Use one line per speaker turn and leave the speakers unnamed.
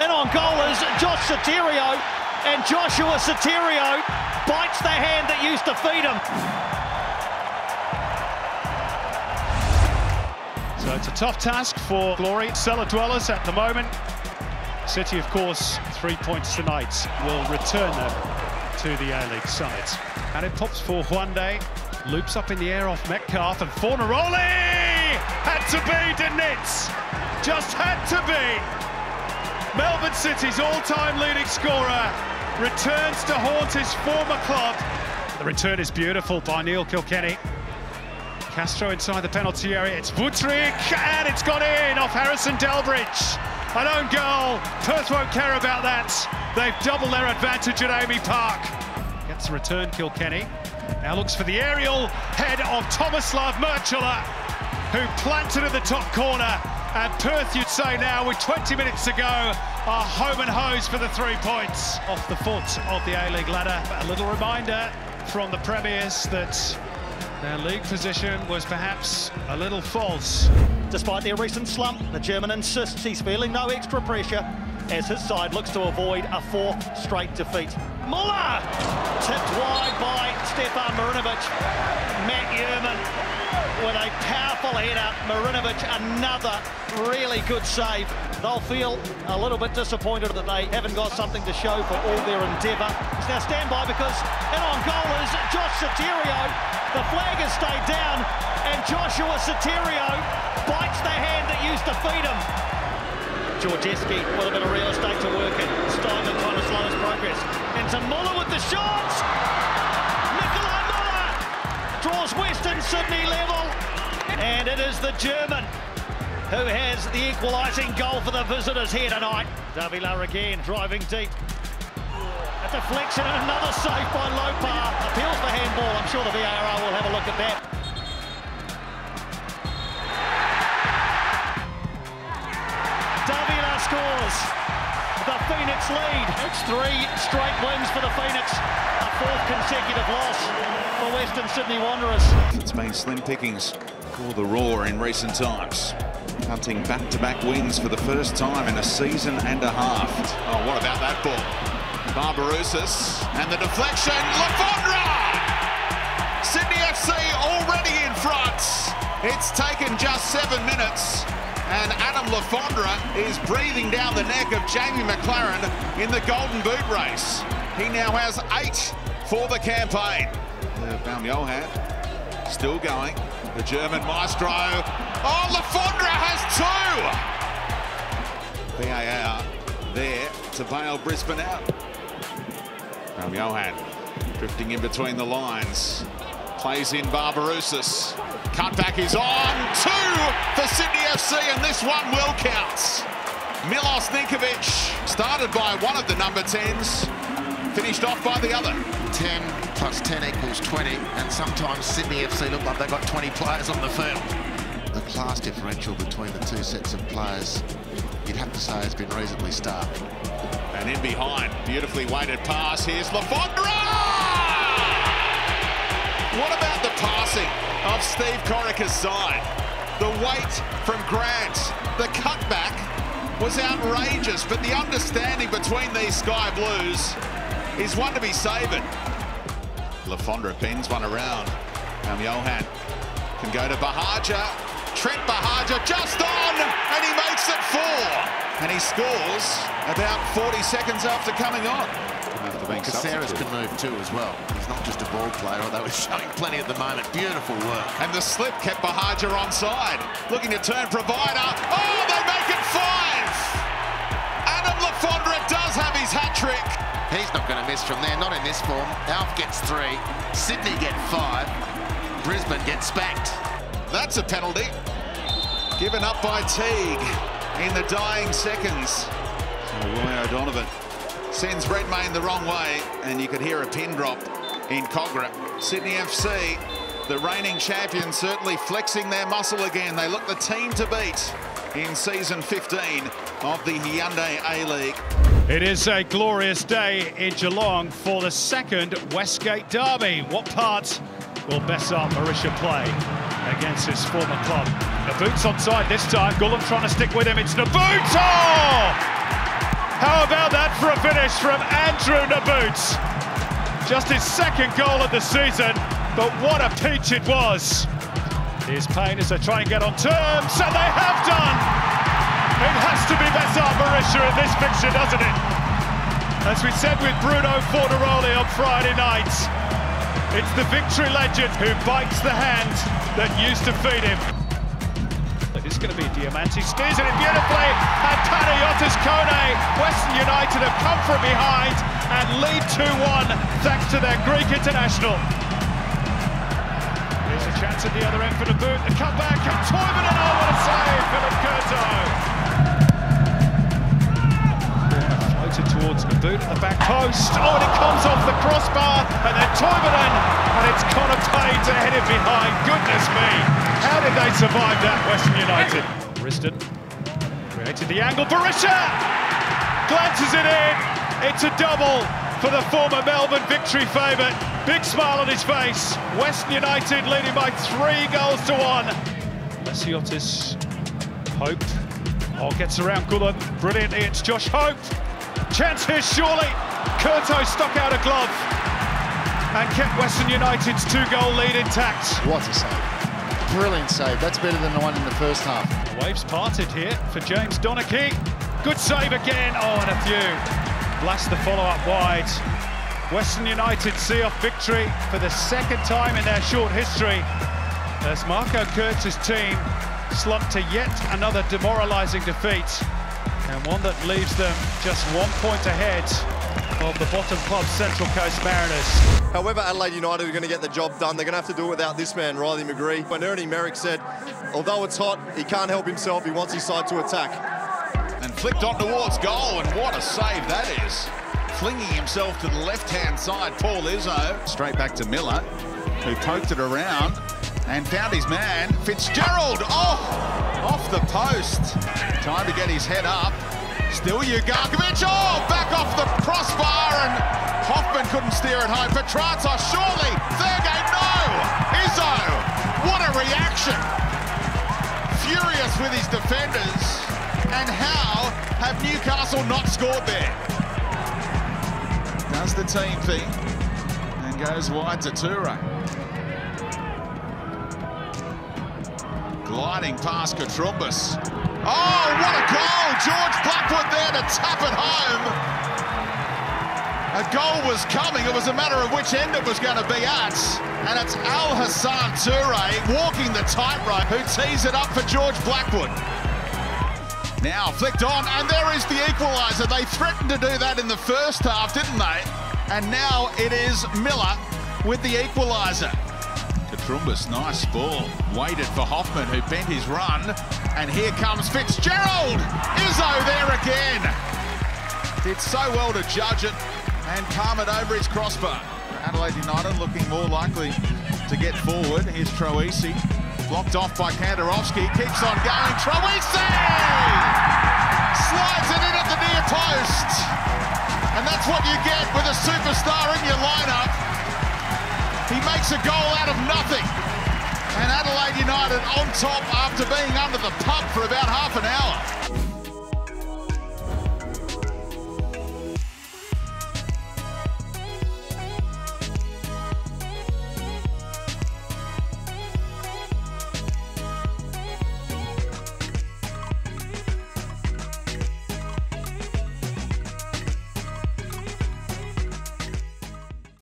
And on goal is Josh Sotirio, and Joshua Sotirio bites the hand that used to feed him.
So it's a tough task for Glory cellar dwellers at the moment. City, of course, 3 points tonight will return them to the A-League summit. And it pops for Hyundai, loops up in the air off Metcalf, and Fondre had to be, didn't it? Just had to be. Melbourne City's all-time leading scorer returns to haunt his former club. The return is beautiful by Neil Kilkenny. Castro inside the penalty area, it's Vutric, and it's gone in off Harrison Delbridge. An own goal, Perth won't care about that. They've doubled their advantage at Amy Park. Gets the return, Kilkenny. Now looks for the aerial head of TOMISLAV MRCELA, who planted in the top corner. And Perth, you'd say now, with 20 minutes to go, are home and hose for the 3 points. Off the foot of the A-League ladder. A little reminder from the Premiers that their league position was perhaps a little false.
Despite their recent slump, the German insists he's feeling no extra pressure as his side looks to avoid a 4th straight defeat. Muller! Tipped wide by Stefan Marinovic. Matt Yerman with a powerful header. Marinovic, another really good save. They'll feel a little bit disappointed that they haven't got something to show for all their endeavour. Now stand by, because in on goal is Josh Sotirio. The flag has stayed down, and Joshua Sotirio bites the hand that used to feed him. Georgeski with a bit of real estate to work in. Steinman trying to slow his progress. Into Muller with the shots! Nikolai Muller draws Western Sydney level. And it is the German who has the equalising goal for the visitors here tonight. Davila again driving deep. A deflection and another save by Lopar. Appeals for handball. I'm sure the VAR will have a look at that. Davila scores. The Phoenix lead. It's 3 straight wins for the Phoenix. A 4th consecutive loss for Western Sydney Wanderers.
It's been slim pickings for the Roar in recent times. Hunting back-to-back wins for the first time in a season and a half. Oh, what about that ball? Barbarousis, and the deflection, Fondre! Sydney FC already in front. It's taken just 7 minutes, and Adam Fondre is breathing down the neck of Jamie McLaren in the Golden Boot race. He now has 8 for the campaign. Johan still going. The German maestro. Oh, Fondre has 2! VAR there to bail Brisbane out. Johan drifting in between the lines. Plays in Barbarousis. Cutback is on. 2 for Sydney FC, and this one will count. Milos Ninkovic started by one of the number 10s, finished off by the other.
10 plus 10 equals 20, and sometimes Sydney FC look like they've got 20 players on the field. The class differential between the 2 sets of players, you'd have to say, has been reasonably stark.
And in behind, beautifully weighted pass. Here's Fondre! What about the passing of Steve Corica's side? The weight from Grant, the cutback was outrageous, but the understanding between these Sky Blues is one to be savoured. Fondre bends one around. Johan can go to Bahaja. Trent Bahaja just on, and he makes it 4. And he scores about 40 seconds after coming on.
Caceres can move too as well. He's not just a ball player, although he's showing plenty at the moment. Beautiful work.
And the slip kept Bahaja onside. Looking to turn provider. Oh, they make it 5! Adam Fondre does have his hat-trick.
He's not going to miss from there, not in this form. Alf gets 3, Sydney get 5, Brisbane gets spanked.
That's a penalty. Given up by Teague in the dying seconds. So Roy O'Donovan sends Redmayne the wrong way, and you could hear a pin drop in Cogra. Sydney FC, the reigning champions, certainly flexing their muscle again. They look the team to beat in season 15 of the Hyundai A-League.
It is a glorious day in Geelong for the 2nd Westgate derby. What part will Besart Berisha play against his former club? Naboot's onside this time. Gulam trying to stick with him. It's Naboot! Oh! How about that for a finish from Andrew Nabout? Just his second goal of the season, but what a peach it was. Here's Payne as they try and get on terms, and they have done! It has to be Besart Berisha in this fixture, doesn't it? As we said with Bruno Fondre on Friday night, it's the victory legend who bites the hand that used to feed him. It's going to be Diamanti, steers it in beautifully, and Panayotis Kone, Western United have come from behind and lead 2-1 thanks to their Greek international. Here's a chance at the other end for the boot, the cutback, and Toivonen, oh what a save, Philip Curto. Floated towards the boot at the back post, oh and it comes off the crossbar, and then Toivonen, and it's Connor Payne to head it behind, goodness me. How did they survive that, Western United? Riston created the angle, Berisha glances it in, it's a double for the former Melbourne victory favourite. Big smile on his face, Western United leading by 3-1. Lesiotis, Hope, gets around Gulam brilliantly, it's Josh Hope. Chance here surely, Curto stuck out a glove and kept Western United's 2-goal lead intact.
What a save. Brilliant save. That's better than the one in the first half.
The waves parted here for James Donachie. Good save again. Oh, and a few. Blast the follow-up wide. Western United see off victory for the second time in their short history as Marco Kurtz's team slumped to yet another demoralising defeat, and one that leaves them just 1 point ahead of the bottom club, Central Coast Mariners.
However, Adelaide United are going to get the job done. They're going to have to do it without this man, Riley McGree. When Ernie Merrick said, although it's hot, he can't help himself, he wants his side to attack.
And flicked on towards goal, and what a save that is. Flinging himself to the left-hand side, Paul Izzo. Straight back to Miller, who poked it around and found his man, Fitzgerald. Oh, off the post. Time to get his head up. Still Ugarkovic, oh, back off the crossbar, and Hoffman couldn't steer it home. Petratos, surely, Thurgate, no! Izzo, what a reaction! Furious with his defenders, and how have Newcastle not scored there? Does the team thing, and goes wide to Toure. Gliding past Katrumbis. Oh, what a goal! George Blackwood there to tap it home. A goal was coming. It was a matter of which end it was going to be at. And it's Al Hassan Toure walking the tightrope, who tees it up for George Blackwood. Now flicked on, and there is the equaliser. They threatened to do that in the first half, didn't they? And now it is Miller with the equaliser. Katrumbis, nice ball. Waited for Hoffman, who bent his run. And here comes Fitzgerald! Izzo there again! Did so well to judge it and palm it over his crossbar. Adelaide United looking more likely to get forward. Here's Troisi. Blocked off by Kandarovski. Keeps on going. Troisi! Slides it in at the near post. And that's what you get with a superstar in your lineup. He makes a goal out of nothing. And Adelaide United on top after being under the pump for about half an hour.